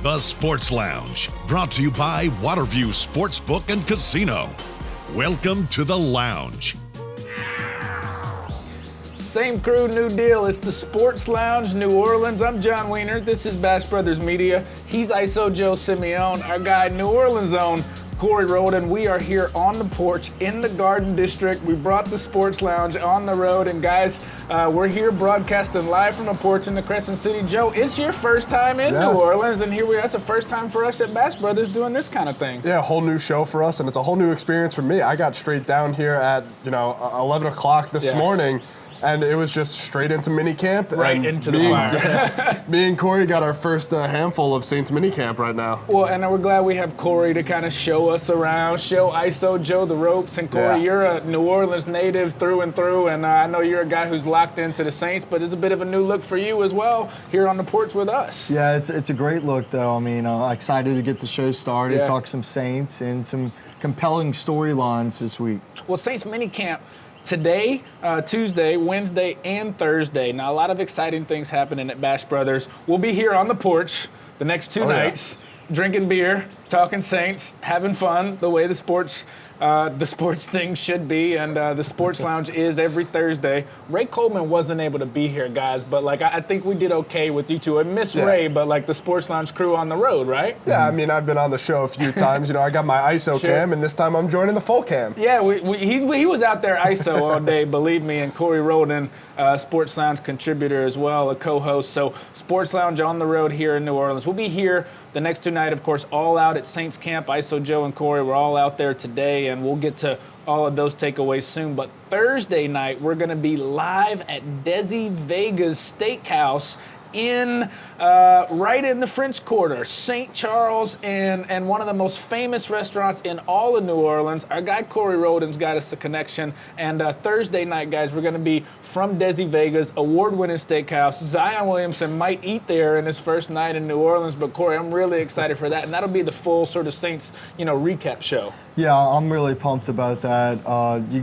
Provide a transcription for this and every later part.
The Sports Lounge, brought to you by Waterview Sportsbook and Casino. Welcome to the Lounge. Same crew, new deal. It's the Sports Lounge, New Orleans. I'm John Wiener. This is Bash Brothers Media. He's ISO Joe Simeone. Our guy, New Orleans zone, Corey Rholdon. We are here on the porch in the Garden District. We brought the Sports Lounge on the road. And guys, we're here broadcasting live from the porch in the Crescent City. Joe, it's your first time in New Orleans, and here we are. It's the first time for us at Bash Brothers doing this kind of thing. Yeah, a whole new show for us, and it's a whole new experience for me. I got straight down here at 11 o'clock this morning. And it was just straight into minicamp. Right into the fire. Me and Corey got our first handful of Saints minicamp right now. Well, and we're glad we have Corey to kind of show us around, show ISO Joe the ropes. And Corey, you're a New Orleans native through and through, and I know you're a guy who's locked into the Saints, but it's a bit of a new look for you as well here on the porch with us. Yeah, it's a great look, though. I mean, excited to get the show started, talk some Saints, and some compelling storylines this week. Well, Saints minicamp today, Tuesday, Wednesday, and Thursday. Now, a lot of exciting things happening at Bash Brothers. We'll be here on the porch the next two nights, drinking beer, talking Saints, having fun, the way the sports thing should be, and the Sports Lounge is every Thursday. Ray Coleman wasn't able to be here, guys, but I think we did okay with you two. I miss Ray, but the Sports Lounge crew on the road, right? Yeah, I mean, I've been on the show a few times. I got my ISO cam, and this time I'm joining the full cam. Yeah, he was out there ISO all day, believe me, and Corey Rholdon, Sports Lounge contributor as well, a co-host. So Sports Lounge on the road here in New Orleans. We'll be here the next two nights, of course, all out at Saints Camp. ISO Joe and Corey, we're all out there today, and we'll get to all of those takeaways soon. But Thursday night, we're going to be live at Desi, Vega's Steakhouse right in the French Quarter, St. Charles, and one of the most famous restaurants in all of New Orleans. Our guy Corey Rholdon's got us the connection. And Thursday night, guys, we're going to be from Desi Vega's award-winning steakhouse. Zion Williamson might eat there in his first night in New Orleans, but Corey, I'm really excited for that. And that'll be the full sort of Saints, recap show. Yeah, I'm really pumped about that. We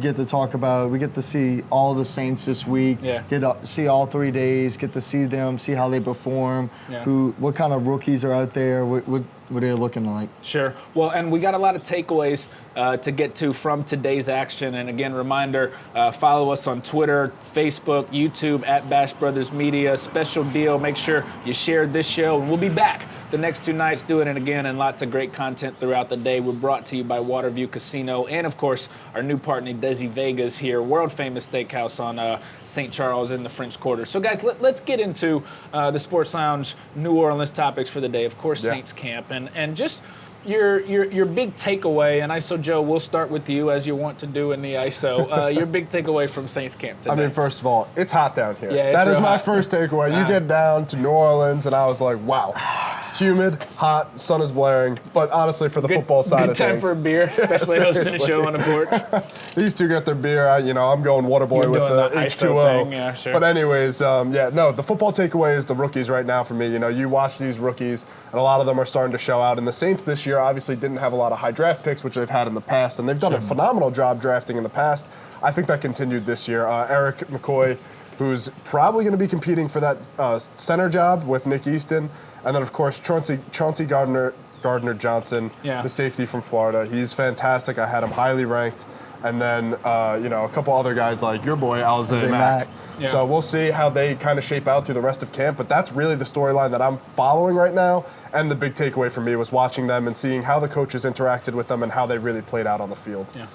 get to see all the Saints this week. Yeah. Get to see all 3 days. Get to see them, see how they perform. Yeah. What kind of rookies are out there? What they're looking like. Sure. Well, and we got a lot of takeaways to get to from today's action. And again, reminder, follow us on Twitter, Facebook, YouTube at Bash Brothers Media. Special deal. Make sure you share this show, and we'll be back the next two nights doing it again, and lots of great content throughout the day. We're brought to you by Waterview Casino and, of course, our new partner, Desi Vega's here, world-famous steakhouse on St. Charles in the French Quarter. So, guys, let's get into the Sports Lounge New Orleans topics for the day. Of course, Saints Camp, and just your big takeaway, and ISO Joe, we'll start with you as you want to do in the ISO. Your big takeaway from Saints Camp today. I mean, first of all, it's hot down here. Yeah, that is my hot. first takeaway. You get down to New Orleans, and I was like, wow. Humid, hot, sun is blaring, but honestly, for the football side of things. Good time for a beer, especially hosting a show on the porch. These two get their beer. I'm going Waterboy with the H2O. Thing, yeah, sure. But anyways, the football takeaway is the rookies right now for me. You watch these rookies, and a lot of them are starting to show out. And the Saints this year obviously didn't have a lot of high draft picks, which they've had in the past, and they've done a phenomenal job drafting in the past. I think that continued this year. Eric McCoy, who's probably going to be competing for that center job with Nick Easton. And then, of course, Chauncey Gardner-Johnson, the safety from Florida. He's fantastic. I had him highly ranked. And then, a couple other guys like your boy, Alize Mack. Yeah. So we'll see how they kind of shape out through the rest of camp. But that's really the storyline that I'm following right now. And the big takeaway for me was watching them and seeing how the coaches interacted with them and how they really played out on the field. Yeah.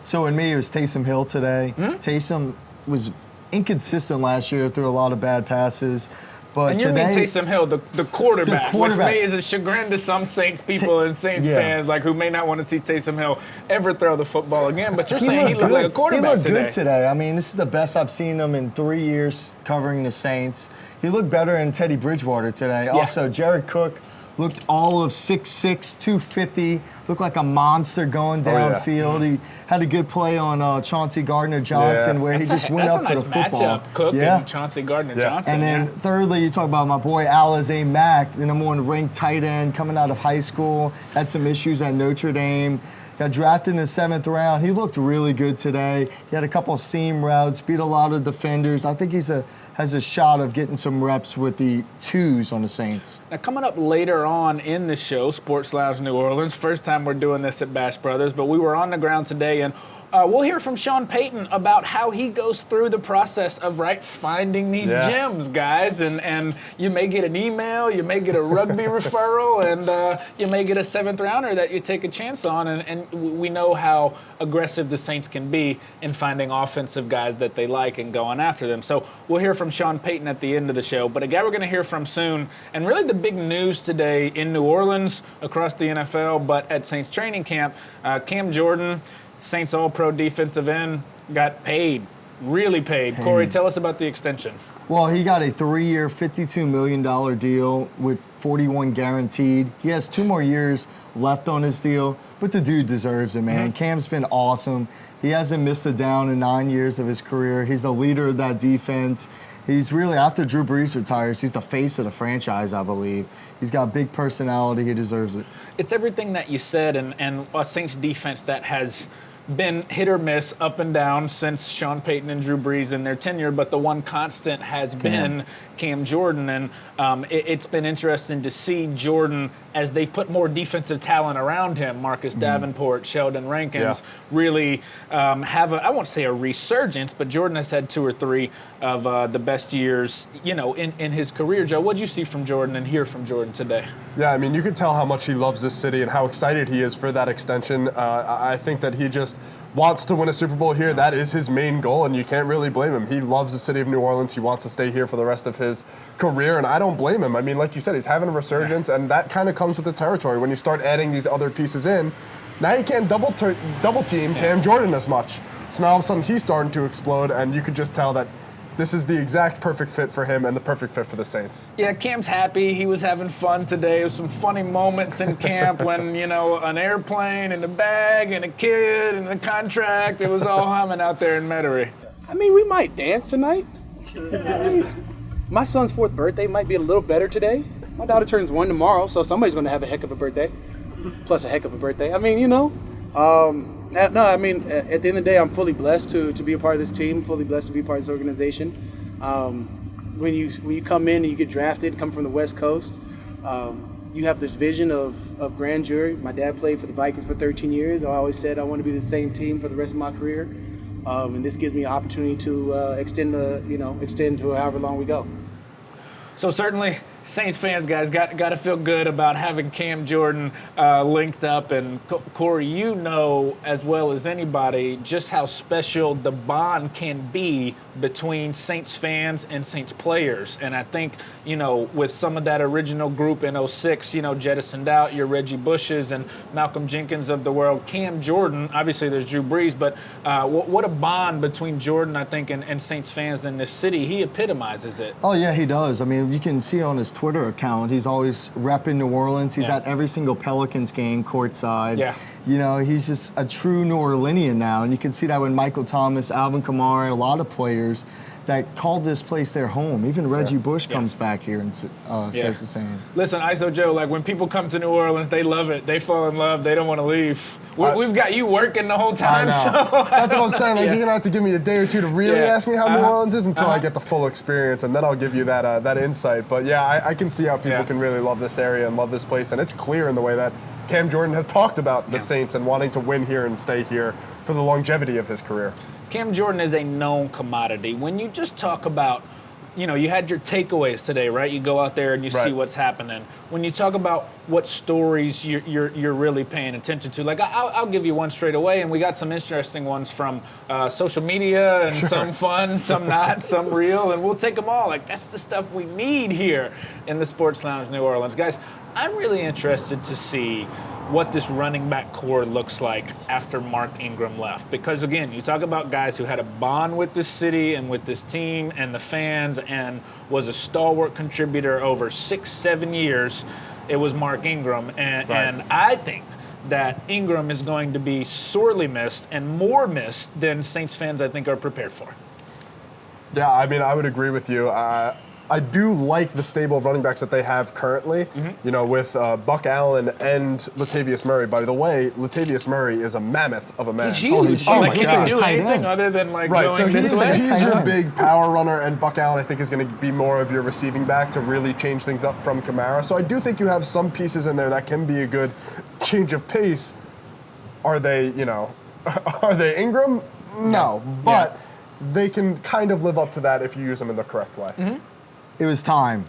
So in me, it was Taysom Hill today. Taysom was inconsistent last year, threw a lot of bad passes. But and you mean Taysom Hill, the quarterback, which is a chagrin to some Saints people and Saints fans who may not want to see Taysom Hill ever throw the football again. But you're saying he looked like a quarterback today. He looked good today. I mean, this is the best I've seen him in 3 years covering the Saints. He looked better than Teddy Bridgewater today. Yeah. Also, Jared Cook looked all of 6'6", 250, looked like a monster going downfield. He had a good play on Chauncey Gardner-Johnson where he just went up for the football. That's a nice matchup, Cook and Chauncey Gardner-Johnson. And then thirdly, you talk about my boy Alize Mack, the number one ranked tight end coming out of high school, had some issues at Notre Dame. got drafted in the 7th round. He looked really good today. He had a couple seam routes, beat a lot of defenders. I think has a shot of getting some reps with the 2s on the Saints. Now, coming up later on in the show, Sports Lounge New Orleans, first time we're doing this at Bash Brothers, but we were on the ground today, and we'll hear from Sean Payton about how he goes through the process of finding these gems, guys. And you may get an email, you may get a rugby referral, and you may get a 7th rounder that you take a chance on. And we know how aggressive the Saints can be in finding offensive guys that they like and going after them. So we'll hear from Sean Payton at the end of the show. But a guy we're going to hear from soon, and really the big news today in New Orleans, across the NFL, but at Saints training camp, Cam Jordan, Saints All-Pro defensive end, got paid, really paid. Corey, tell us about the extension. Well, he got a 3-year, $52 million deal with 41 guaranteed. He has 2 more years left on his deal, but the dude deserves it, man. Cam's been awesome. He hasn't missed a down in 9 years of his career. He's the leader of that defense. He's really, after Drew Brees retires, he's the face of the franchise, I believe. He's got big personality. He deserves it. It's everything that you said, and a Saints defense that has been hit or miss, up and down since Sean Payton and Drew Brees in their tenure, but the one constant has been Cam Jordan, and it's been interesting to see Jordan as they put more defensive talent around him. Marcus Davenport, Sheldon Rankins really have I won't say a resurgence, but Jordan has had 2 or 3 of the best years, in his career. Joe, what'd you see from Jordan and hear from Jordan today? Yeah, I mean, you could tell how much he loves this city and how excited he is for that extension. I think that he just wants to win a Super Bowl here. That is his main goal, and you can't really blame him. He loves the city of New Orleans. He wants to stay here for the rest of his career, and I don't blame him. I mean, like you said, he's having a resurgence, and that kind of comes with the territory. When you start adding these other pieces in, now you can't double team Cam Jordan as much. So now all of a sudden he's starting to explode, and you could just tell that this is the exact perfect fit for him and the perfect fit for the Saints. Yeah, Cam's happy. He was having fun today. There was some funny moments in camp when, an airplane and a bag and a kid and a contract. It was all humming out there in Metairie. I mean, we might dance tonight. My son's 4th birthday might be a little better today. My daughter turns 1 tomorrow, so somebody's going to have a heck of a birthday. Plus a heck of a birthday. I mean, at the end of the day, I'm fully blessed to be a part of this team, fully blessed to be a part of this organization. When you come in and you get drafted, come from the West Coast, you have this vision of grandeur. My dad played for the Vikings for 13 years. I always said I want to be the same team for the rest of my career. And this gives me an opportunity to extend to however long we go. So certainly, Saints fans, guys, got to feel good about having Cam Jordan linked up. And Corey, you know as well as anybody just how special the bond can be between Saints fans and Saints players. And I think, with some of that original group in 06, jettisoned out your Reggie Bushes and Malcolm Jenkins of the world, Cam Jordan, obviously there's Drew Brees, but what a bond between Jordan, I think, and Saints fans in this city. He epitomizes it. Oh, yeah, he does. I mean, you can see on his Twitter account, he's always repping New Orleans. He's at every single Pelicans game courtside. Yeah. He's just a true New Orleanian now, and you can see that with Michael Thomas, Alvin Kamara, a lot of players that called this place their home. Even Reggie Bush comes back here and says the same. Listen, ISO Joe, when people come to New Orleans, they love it. They fall in love. They don't want to leave. We've got you working the whole time. I know. So that's what I'm saying. You're going to have to give me a day or 2 to really ask me how New Orleans is until I get the full experience, and then I'll give you that insight. But, I can see how people can really love this area and love this place, and it's clear in the way that Cam Jordan has talked about the Saints and wanting to win here and stay here for the longevity of his career. Cam Jordan is a known commodity. When you just talk about, you had your takeaways today, right? You go out there and you see what's happening. When you talk about what stories you're really paying attention to, I'll give you one straight away, and we got some interesting ones from social media and some fun, some not, some real, and we'll take them all. That's the stuff we need here in the Sports Lounge New Orleans. Guys, I'm really interested to see what this running back core looks like after Mark Ingram left. Because again, you talk about guys who had a bond with this city and with this team and the fans and was a stalwart contributor over 6-7 years. It was Mark Ingram. And I think that Ingram is going to be sorely missed and more missed than Saints fans, I think, are prepared for. Yeah, I mean, I would agree with you. I do like the stable of running backs that they have currently, you know, with Buck Allen and Latavius Murray. By the way, Latavius Murray is a mammoth of a man. He's huge. Oh, like, he's can like he a do tight anything end. other than like Right, going so this way? he's your big power runner, and Buck Allen, I think, is going to be more of your receiving back to really change things up from Kamara. So I do think you have some pieces in there that can be a good change of pace. Are they, you know, are they Ingram? No, but they can kind of live up to that if you use them in the correct way. It was time.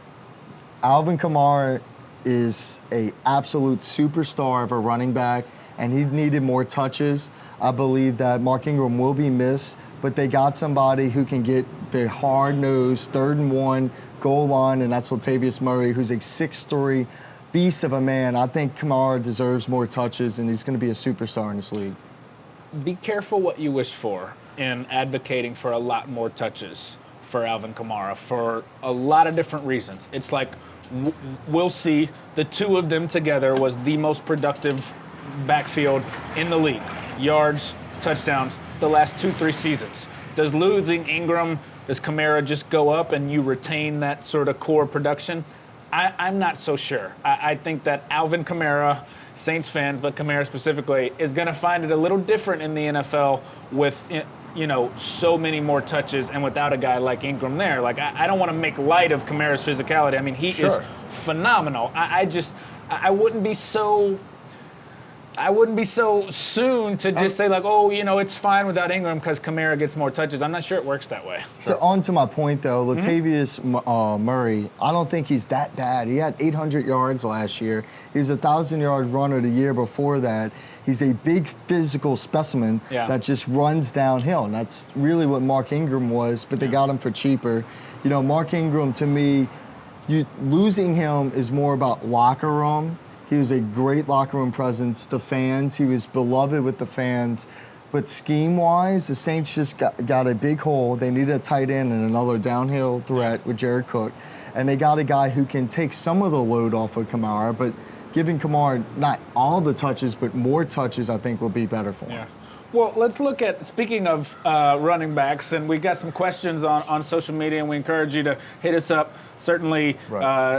Alvin Kamara is a absolute superstar of a running back, and he needed more touches. I believe that Mark Ingram will be missed, but they got somebody who can get the hard-nosed 3rd and 1 goal line, and that's Latavius Murray, who's a 6'3" beast of a man. I think Kamara deserves more touches, and he's going to be a superstar in this league. Be careful what you wish for in advocating for a lot more touches for Alvin Kamara for a lot of different reasons. It's like, we'll see, the two of them together was the most productive backfield in the league. Yards, touchdowns, the last 2-3 seasons. Does losing Ingram, does Kamara just go up and you retain that sort of core production? I'm not so sure. I think that Alvin Kamara, Saints fans, but Kamara specifically, is going to find it a little different in the NFL with, you know, so many more touches and without a guy like Ingram there. Like, I don't want to make light of Kamara's physicality. I mean, he is phenomenal. I wouldn't be so soon to just say, like, oh, you know, it's fine without Ingram because Kamara gets more touches. I'm not sure it works that way. So on to my point, though, Latavius Murray, I don't think he's that bad. He had 800 yards last year. He was a 1,000-yard runner the year before that. He's a big physical specimen that just runs downhill, and that's really what Mark Ingram was, but they got him for cheaper. You know, Mark Ingram, to me, losing him is more about locker room. He was a great locker room presence. The fans, he was beloved with the fans. But scheme-wise, the Saints just got a big hole. They needed a tight end and another downhill threat with Jared Cook. And they got a guy who can take some of the load off of Kamara, but giving Kamara not all the touches, but more touches, I think will be better for him. Yeah. Well, let's look at, speaking of running backs, and we got some questions on social media, and we encourage you to hit us up. Certainly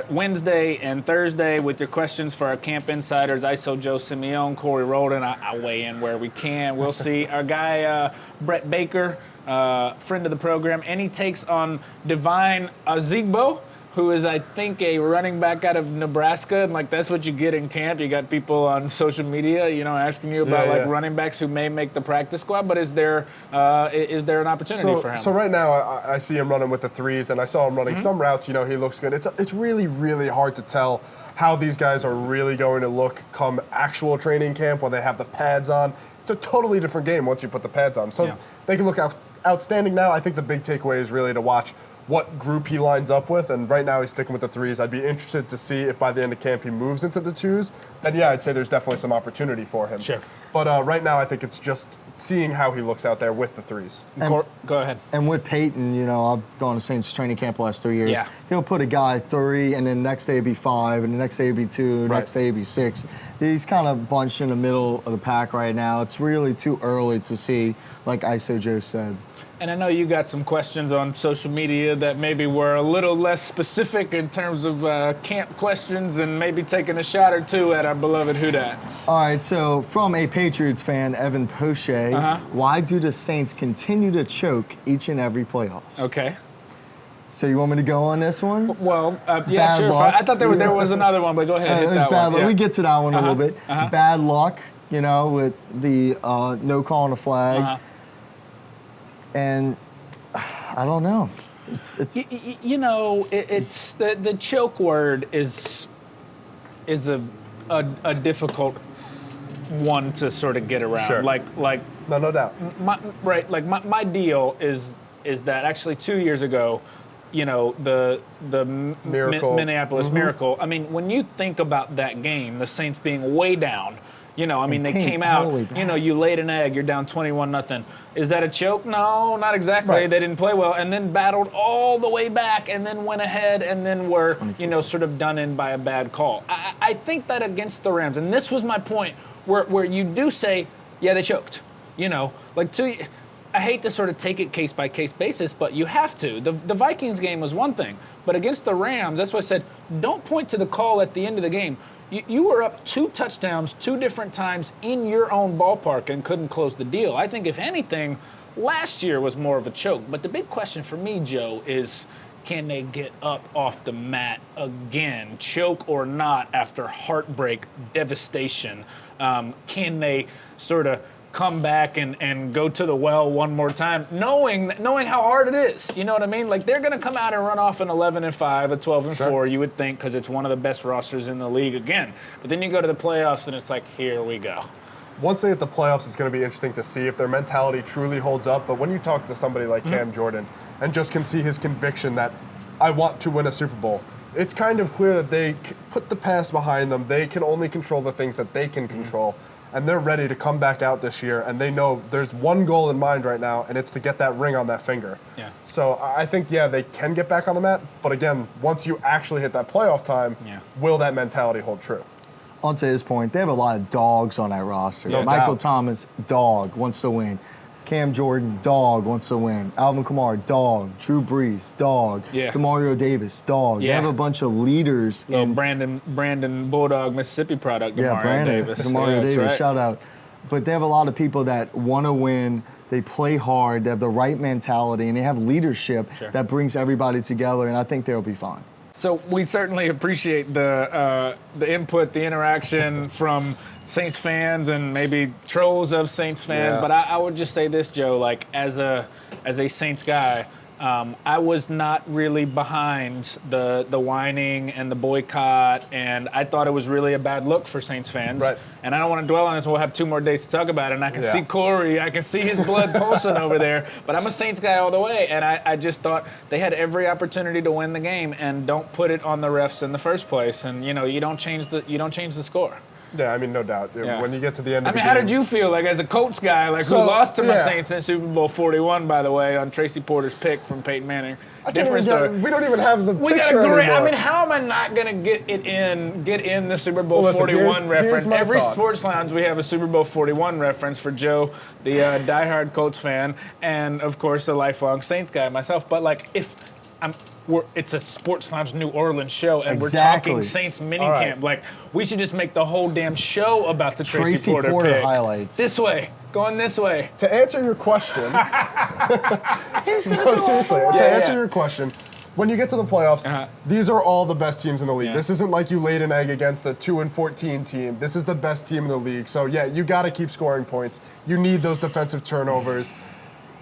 Wednesday and Thursday with your questions for our camp insiders, ISO Joe Simeone, Corey Rholdon. I weigh in where we can. We'll see. Our guy, Brett Baker, friend of the program, any takes on Divine Azigbo, who is, I think, a running back out of Nebraska, and like that's what you get in camp. You got people on social media, you know, asking you about running backs who may make the practice squad. But is there an opportunity for him? So right now, I see him running with the threes, and I saw him running some routes. You know, he looks good. It's really, really hard to tell how these guys are really going to look come actual training camp when they have the pads on. It's a totally different game once you put the pads on. So they can look outstanding now. I think the big takeaway is really to watch what group he lines up with, and right now he's sticking with the threes. I'd be interested to see if by the end of camp he moves into the twos. Then I'd say there's definitely some opportunity for him. Sure. But right now I think it's just seeing how he looks out there with the threes. Go ahead. And with Peyton, you know, I've gone to Saints training camp the last 3 years. Yeah. He'll put a guy 3, and then next day it'd be 5, and the next day it'd be 2, next day it'd be 6. He's kind of bunched in the middle of the pack right now. It's really too early to see, like ISO Joe said. And I know you got some questions on social media that maybe were a little less specific in terms of camp questions, and maybe taking a shot or two at our beloved Houdats. All right, so from a Patriots fan, Evan Poche, why do the Saints continue to choke each and every playoffs? Okay. So you want me to go on this one? Well, yeah, Bad sure. luck. I thought there was another one, but go ahead. Hit that bad one. luck. Yeah. We get to that one a little bit. Bad luck, you know, with the no calling the flag. And I don't know. It's you know, it's the choke word is a difficult one to sort of get around. Sure. Like No doubt. my deal is that actually 2 years ago, you know, the Miracle. Minneapolis Miracle. I mean, when you think about that game, the Saints being way down. You know, I mean, they came out, you know, you laid an egg, you're down 21-0. Is that a choke? No, not exactly. Right. They didn't play well, and then battled all the way back, and then went ahead, and then were, you know, sort of done in by a bad call. I think that against the Rams, and this was my point, where you do say, yeah, they choked. You know, like I hate to sort of take it case by case basis, but you have to. The Vikings game was one thing, but against the Rams, that's why I said, don't point to the call at the end of the game. You were up 2 touchdowns 2 different times in your own ballpark and couldn't close the deal. I think if anything, last year was more of a choke. But the big question for me, Joe, is can they get up off the mat again, choke or not, after heartbreak, devastation? Can they sort of come back and go to the well one more time, knowing how hard it is? You know what I mean? Like, they're going to come out and run off an 11-5, a 12-4, you would think, because it's one of the best rosters in the league again. But then you go to the playoffs, and it's like, here we go. Once they hit the playoffs, it's going to be interesting to see if their mentality truly holds up. But when you talk to somebody like Cam Jordan and just can see his conviction that I want to win a Super Bowl, it's kind of clear that they put the past behind them. They can only control the things that they can control. And they're ready to come back out this year, and they know there's one goal in mind right now, and it's to get that ring on that finger. Yeah. So I think, they can get back on the mat, but again, once you actually hit that playoff time, will that mentality hold true? On to his point, they have a lot of dogs on that roster. No Michael doubt. Thomas, dog, wants to win. Cam Jordan, dog, wants to win. Alvin Kamara, dog. Drew Brees, dog. Yeah. Demario Davis, dog. They Yeah. have a bunch of leaders. Little Brandon Bulldog, Mississippi product, Yeah, Demario Davis. Demario That's Davis, right. shout out. But they have a lot of people that want to win. They play hard. They have the right mentality, and they have leadership that brings everybody together. And I think they'll be fine. So we certainly appreciate the input, the interaction from Saints fans and maybe trolls of Saints fans. Yeah. But I would just say this, Joe, like as a Saints guy, I was not really behind the whining and the boycott, and I thought it was really a bad look for Saints fans. Right. And I don't want to dwell on this. We'll have 2 more days to talk about it. And I can see Corey. I can see his blood pulsing over there. But I'm a Saints guy all the way. And I just thought they had every opportunity to win the game, and don't put it on the refs in the first place. And you don't change the score. Yeah, I mean, no doubt. Yeah. When you get to the end of the how game, did you feel, like as a Colts guy, like So, who lost to my yeah. Saints in Super Bowl 41, by the way, on Tracy Porter's pick from Peyton Manning? Different story. We don't even have the We got picture a great. anymore. I mean, how am I not gonna get in the Super Bowl Well, listen, 41 here's reference? my Every thoughts. Sports Lounge, we have a Super Bowl 41 reference for Joe, the diehard Colts fan, and of course a lifelong Saints guy myself. But like, it's a Sports Lounge New Orleans show, and we're talking Saints minicamp. right. Like, we should just make the whole damn show about the Tracy Porter pick. highlights. This way, going this way. To answer your question, your question, when you get to the playoffs, these are all the best teams in the league. Yeah. This isn't like you laid an egg against a 2-14 team. This is the best team in the league. So yeah, you got to keep scoring points. You need those defensive turnovers.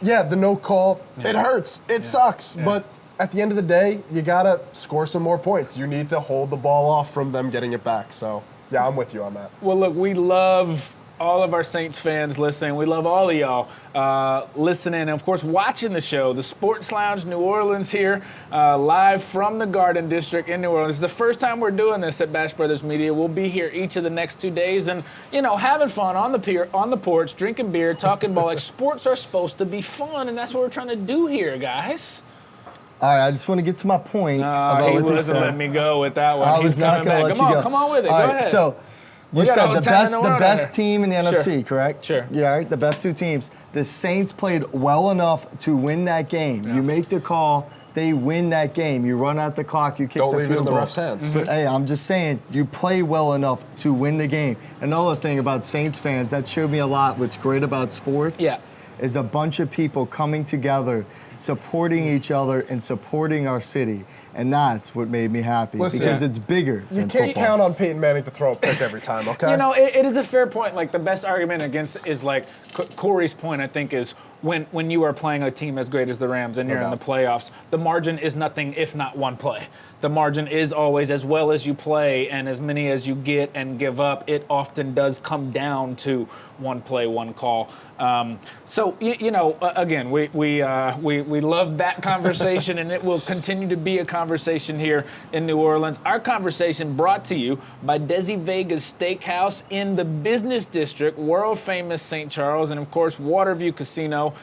Yeah, the no call, it hurts. It sucks. Yeah. But at the end of the day, you got to score some more points. You need to hold the ball off from them getting it back. So yeah, I'm with you on that. Well, look, we love all of our Saints fans listening. We love all of y'all listening and, of course, watching the show. The Sports Lounge New Orleans here, live from the Garden District in New Orleans. It's the first time we're doing this at Bash Brothers Media. We'll be here each of the next 2 days and, having fun on the pier, on the porch, drinking beer, talking ball. Like, sports are supposed to be fun, and that's what we're trying to do here, guys. All right, I just want to get to my point. about He what they wasn't said. letting me go with that one. I He's was not coming going to back. let you go. Come on with it. All Go right, ahead. So you got all said the time in the world best here. team in the Sure. NFC, correct? Sure. Yeah, right. The best 2 teams. The Saints played well enough to win that game. You make the call, they win that game. You run out the clock, you kick Don't the leave it in field the goal. ref's hands. But hey, I'm just saying, you play well enough to win the game. Another thing about Saints fans that showed me a lot. What's great about sports is a bunch of people coming together, supporting each other and supporting our city. And that's what made me happy because it's bigger You than can't football. count on Peyton Manning to throw a pick every time, okay? It is a fair point. Like, the best argument against is like Corey's point, I think, is when you are playing a team as great as the Rams and you're in the playoffs, the margin is nothing if not one play. The margin is always, as well as you play and as many as you get and give up, it often does come down to one play, one call. So again, we love that conversation, and it will continue to be a conversation here in New Orleans. Our conversation brought to you by Desi Vega's Steakhouse in the Business District, world famous St. Charles, and of course Waterview Casino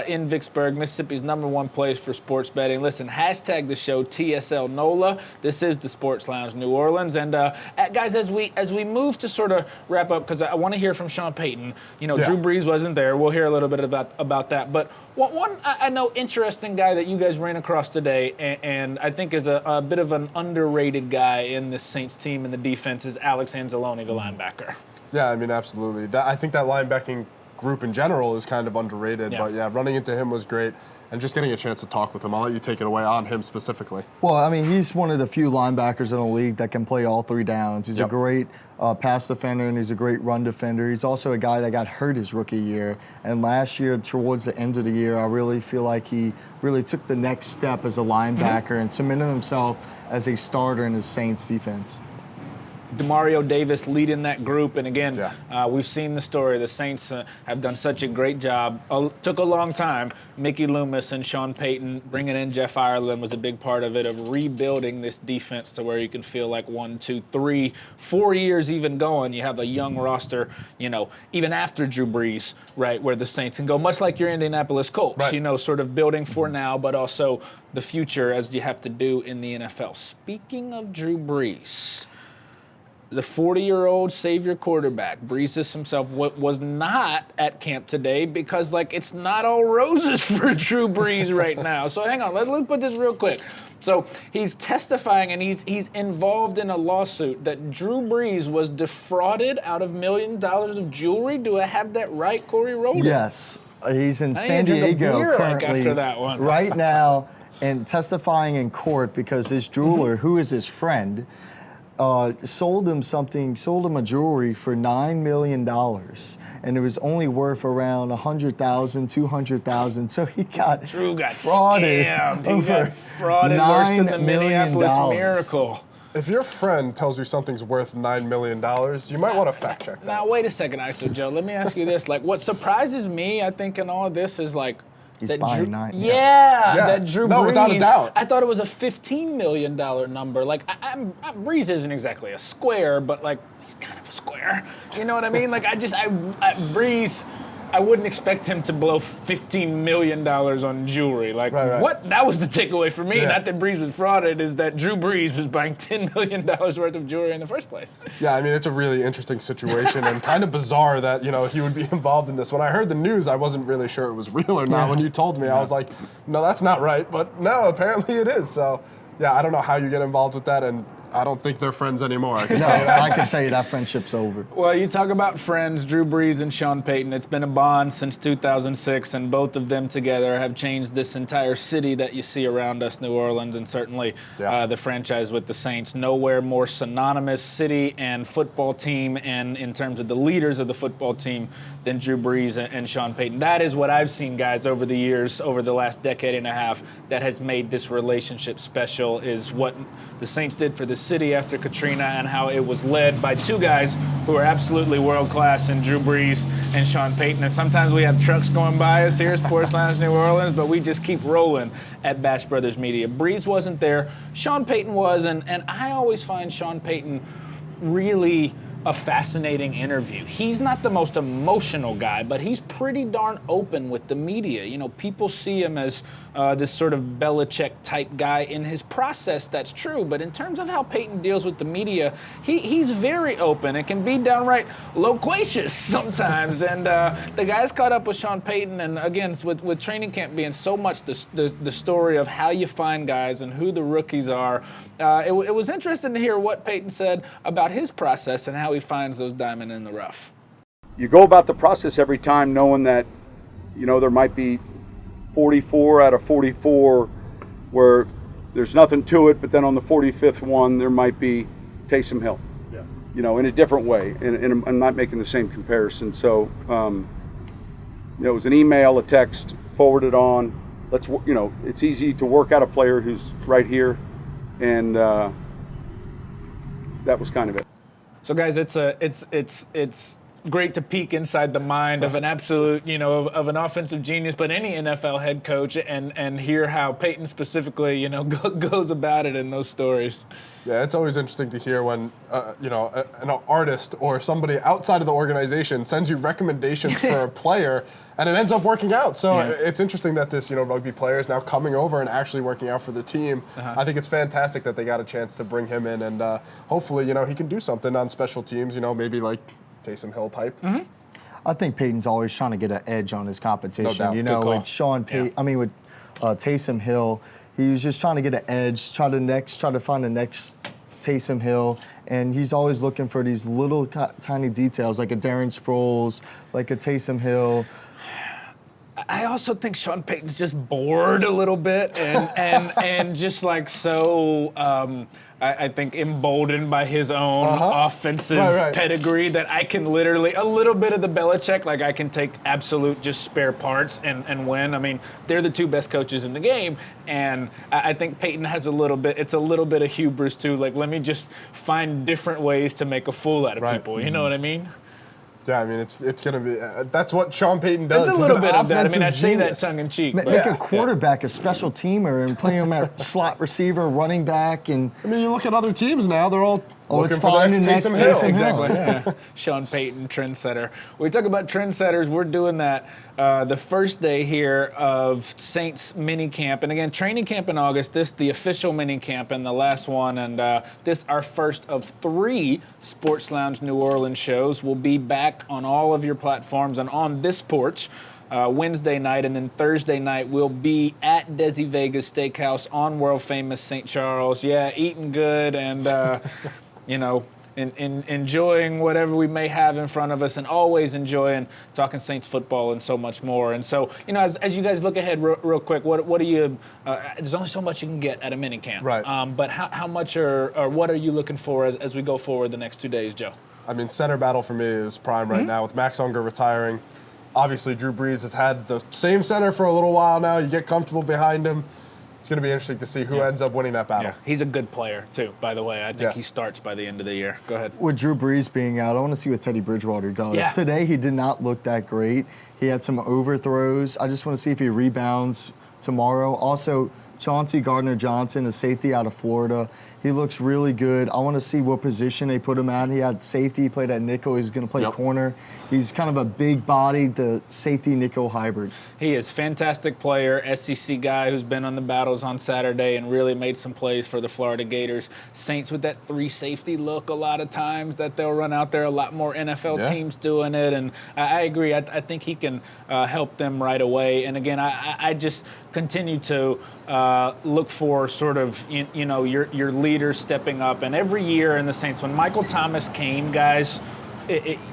in Vicksburg, Mississippi's #1 place for sports betting. Listen, hashtag the show TSL NOLA. This is the Sports Lounge New Orleans, and guys, as we move to sort of wrap up, because I want to hear from Sean Payton. Drew Brees wasn't there. We'll hear a little bit about that. But one I know interesting guy that you guys ran across today, and I think is a bit of an underrated guy in this Saints team in the defense is Alex Anzalone, the linebacker. Yeah, I mean, absolutely. I think that linebacking group in general is kind of underrated. But yeah, running into him was great. And just getting a chance to talk with him. I'll let you take it away on him specifically. Well, I mean, he's one of the few linebackers in the league that can play all 3 downs. He's a great pass defender, and he's a great run defender. He's also a guy that got hurt his rookie year. And last year, towards the end of the year, I really feel like he really took the next step as a linebacker and cemented himself as a starter in the Saints defense. Demario Davis leading that group, and again, we've seen the story. The Saints have done such a great job. Took a long time. Mickey Loomis and Sean Payton bringing in Jeff Ireland was a big part of it, of rebuilding this defense to where you can feel like 1, 2, 3, 4 years even going. You have a young roster, even after Drew Brees, right, where the Saints can go, much like your Indianapolis Colts, sort of building for now, but also the future as you have to do in the NFL. Speaking of Drew Brees, the 40-year-old savior quarterback, Brees himself, was not at camp today because, it's not all roses for Drew Brees right now. So hang on, let's put this real quick. So he's testifying, and he's involved in a lawsuit that Drew Brees was defrauded out of millions of dollars of jewelry. Do I have that right, Corey Rholdon? Yes. He's in San Diego currently after that one. right now and testifying in court because his jeweler, who is his friend, sold him a jewelry for $9 million, and it was only worth around $100,000, $200,000. So Drew got frauded. Scammed. He got frauded worse than the Minneapolis Miracle. If your friend tells you something's worth $9 million, you might want to fact check that. Now, wait a second, ISO Joe. Let me ask you this. What surprises me, I think, in all of this is he's that buying Drew, 9. that Drew Brees. Without a doubt. I thought it was a $15 million number. Brees isn't exactly a square, but he's kind of a square. You know what I mean? Brees, I wouldn't expect him to blow $15 million on jewelry. What? That was the takeaway for me. Not that Brees was frauded, is that Drew Brees was buying $10 million worth of jewelry in the first place. Yeah, I mean, it's a really interesting situation and kind of bizarre that, he would be involved in this. When I heard the news, I wasn't really sure it was real or not. When you told me, I was like, no, that's not right. But no, apparently it is. So, yeah, I don't know how you get involved with that, and I don't think they're friends anymore. I can tell you that. I can tell you that friendship's over. Well, you talk about friends, Drew Brees and Sean Payton. It's been a bond since 2006, and both of them together have changed this entire city that you see around us, New Orleans, and certainly the franchise with the Saints. Nowhere more synonymous city and football team, and in terms of the leaders of the football team, than Drew Brees and Sean Payton. That is what I've seen, guys, over the years, over the last decade and a half, that has made this relationship special, is what the Saints did for the city after Katrina and how it was led by two guys who are absolutely world-class in Drew Brees and Sean Payton. And sometimes we have trucks going by us here, Sports Lounge New Orleans, but we just keep rolling at Bash Brothers Media. Brees wasn't there. Sean Payton was, and I always find Sean Payton really a fascinating interview. He's not the most emotional guy, but he's pretty darn open with the media. People see him as this sort of Belichick type guy in his process. That's true, but in terms of how Payton deals with the media, he's very open and can be downright loquacious sometimes. And the guys caught up with Sean Payton, and again, with training camp being so much the story of how you find guys and who the rookies are, it was interesting to hear what Payton said about his process and how he finds those diamonds in the rough. You go about the process every time knowing that, there might be 44 out of 44 where there's nothing to it, but then on the 45th one, there might be Taysom Hill, in a different way. And I'm not making the same comparison. So, it was an email, a text, forwarded on. It's easy to work out a player who's right here. And that was kind of it. So, guys, it's great to peek inside the mind of an absolute, of an offensive genius, but any NFL head coach, and hear how Payton specifically, goes about it in those stories. Yeah, it's always interesting to hear when, an artist or somebody outside of the organization sends you recommendations for a player, and it ends up working out. So it's interesting that this, rugby player is now coming over and actually working out for the team. I think it's fantastic that they got a chance to bring him in, and hopefully, he can do something on special teams, maybe like Taysom Hill type. I think Peyton's always trying to get an edge on his competition. No doubt. You Good know, call. with Sean Payton, with Taysom Hill, he was just trying to get an edge, try to find the next Taysom Hill, and he's always looking for these little tiny details, like a Darren Sproles, like a Taysom Hill. I also think Sean Payton's just bored a little bit and just like so. I think emboldened by his own offensive pedigree that I can literally, a little bit of the Belichick, like I can take absolute just spare parts and win. I mean, they're the two best coaches in the game, and I think Peyton has it's a little bit of hubris too. Like, let me just find different ways to make a fool out of people. You know what I mean? Yeah, I mean, it's going to be that's what Sean Payton does. It's a little bit of that. I mean, I say that tongue in cheek. Make a quarterback a special teamer and play him at slot receiver, running back, and I mean, you look at other teams now; they're all looking it's for the finding next next Taysom Hill. Taysom Hill. Exactly. Yeah. Sean Payton, trendsetter. We talk about trendsetters. We're doing that the first day here of Saints minicamp. And again, training camp in August. This, the official minicamp, and the last one. And this, our first of 3 Sports Lounge New Orleans shows. Will be back on all of your platforms and on this porch. Wednesday night, and then Thursday night we'll be at Desi Vega's Steakhouse on world famous St. Charles. Yeah, eating good and enjoying whatever we may have in front of us, and always enjoying talking Saints football and so much more. And so, as you guys look ahead real quick, what do you? There's only so much you can get at a minicamp, right? But how much or what are you looking for as we go forward the next 2 days, Joe? I mean, center battle for me is prime right now with Max Unger retiring. Obviously, Drew Brees has had the same center for a little while now. You get comfortable behind him. It's going to be interesting to see who ends up winning that battle. Yeah, he's a good player, too, by the way. I think he starts by the end of the year. Go ahead. With Drew Brees being out, I want to see what Teddy Bridgewater does. Yeah. Today, he did not look that great. He had some overthrows. I just want to see if he rebounds tomorrow. Also, Chauncey Gardner-Johnson, a safety out of Florida. He looks really good. I want to see what position they put him at. He had safety, he played at nickel. He's going to play corner. He's kind of a big-bodied, the safety-nickel hybrid. He is a fantastic player, SEC guy who's been on the battles on Saturday and really made some plays for the Florida Gators. Saints with that 3 safety look a lot of times that they'll run out there. A lot more NFL teams doing it, and I agree. I think he can help them right away. And again, I just continue to look for sort of your leaders stepping up. And every year in the Saints, when Michael Thomas came, guys,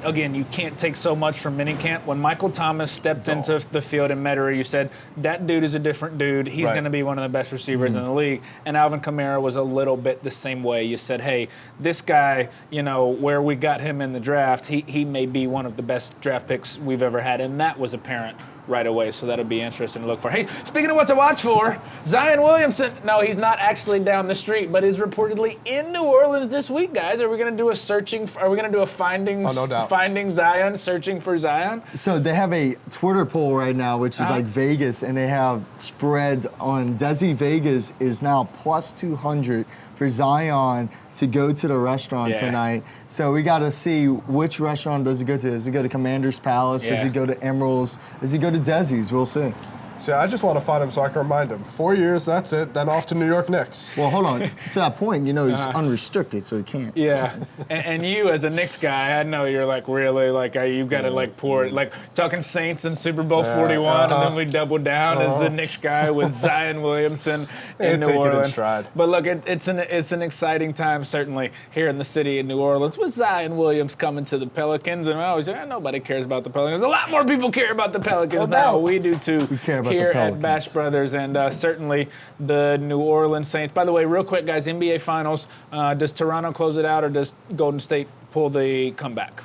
again, you can't take so much from minicamp. When Michael Thomas stepped into the field in Metairie, you said, that dude is a different dude. He's going to be one of the best receivers in the league. And Alvin Kamara was a little bit the same way. You said, hey, this guy, where we got him in the draft, he may be one of the best draft picks we've ever had. And that was apparent right away, so that'll be interesting to look for. Hey, speaking of what to watch for, Zion Williamson, no, he's not actually down the street, but is reportedly in New Orleans this week, guys. Are we going to do a findings, finding Zion, searching for Zion? So they have a Twitter poll right now, which is like Vegas, and they have spreads on Desi Vegas is now plus 200 for Zion to go to the restaurant tonight. So we got to see which restaurant does he go to. Does he go to Commander's Palace? Does he go to Emerald's? Does he go to Desi's? We'll see. See, I just want to find him so I can remind him. 4 years, that's it. Then off to New York Knicks. Well, hold on. To that point, he's unrestricted, so he can't. Yeah, and you as a Knicks guy, I know you're like really like you've got to like pour it, like talking Saints and Super Bowl 41, and then we double down as the Knicks guy with Zion Williamson in New Orleans. But look, it's an exciting time certainly here in the city of New Orleans with Zion Williams coming to the Pelicans, and I always say nobody cares about the Pelicans. A lot more people care about the Pelicans now. We do too. We care about here at Bash Brothers, and certainly the New Orleans Saints. By the way, real quick, guys, NBA Finals. Does Toronto close it out, or does Golden State pull the comeback?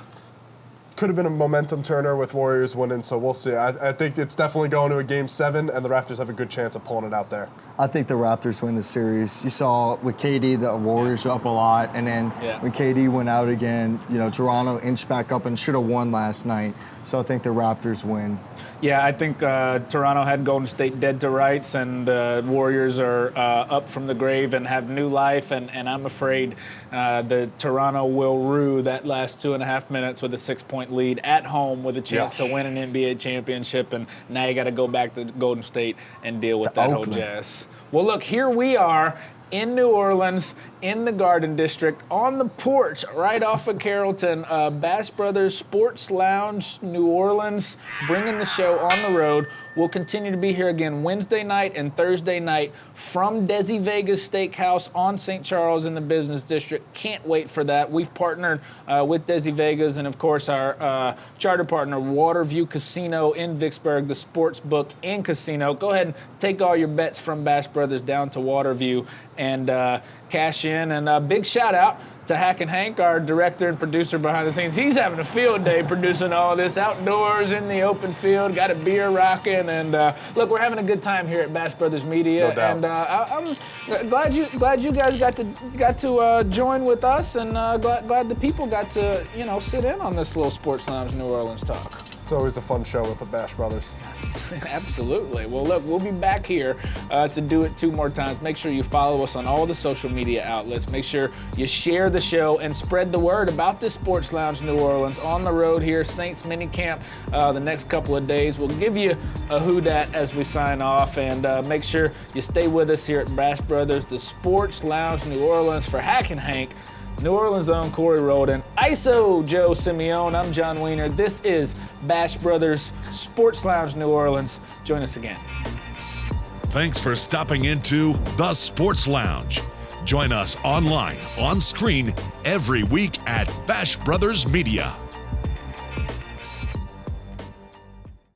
Could have been a momentum turner with Warriors winning, so we'll see. I think it's definitely going to a Game 7, and the Raptors have a good chance of pulling it out there. I think the Raptors win the series. You saw with KD, the Warriors up a lot, and then when KD went out again, Toronto inched back up and should have won last night. So I think the Raptors win. Yeah, I think Toronto had Golden State dead to rights, and Warriors are up from the grave and have new life, and I'm afraid the Toronto will rue that last 2.5 minutes with a 6-point lead at home with a chance to win an NBA championship, and now you got to go back to Golden State and deal with that whole jazz. Well, look, here we are in New Orleans, in the Garden District, on the porch right off of Carrollton. Bash Brothers Sports Lounge, New Orleans, bringing the show on the road. We'll continue to be here again Wednesday night and Thursday night from Desi Vega's Steakhouse on St. Charles in the Business District. Can't wait for that. We've partnered with Desi Vega's and, of course, our charter partner, Waterview Casino in Vicksburg, the sports book and casino. Go ahead and take all your bets from Bash Brothers down to Waterview and cash in. And a big shout out to Hack and Hank, our director and producer behind the scenes. He's having a field day producing all of this outdoors in the open field, got a beer rocking, and look, we're having a good time here at Bash Brothers Media. No doubt. And I'm glad you guys got to join with us, and glad the people got to sit in on this little Sports Lounge New Orleans talk. It's always a fun show with the Bash Brothers. Absolutely. Well, look, we'll be back here to do it 2 more times. Make sure you follow us on all the social media outlets. Make sure you share the show and spread the word about this Sports Lounge New Orleans on the road here, Saints minicamp the next couple of days. We'll give you a who dat as we sign off, and make sure you stay with us here at Bash Brothers, the Sports Lounge New Orleans. For Hack and Hank, New Orleans' own Corey Rholdon, ISO Joe Simeone, I'm John Wiener. This is Bash Brothers Sports Lounge New Orleans. Join us again. Thanks for stopping into the Sports Lounge. Join us online, on screen, every week at Bash Brothers Media.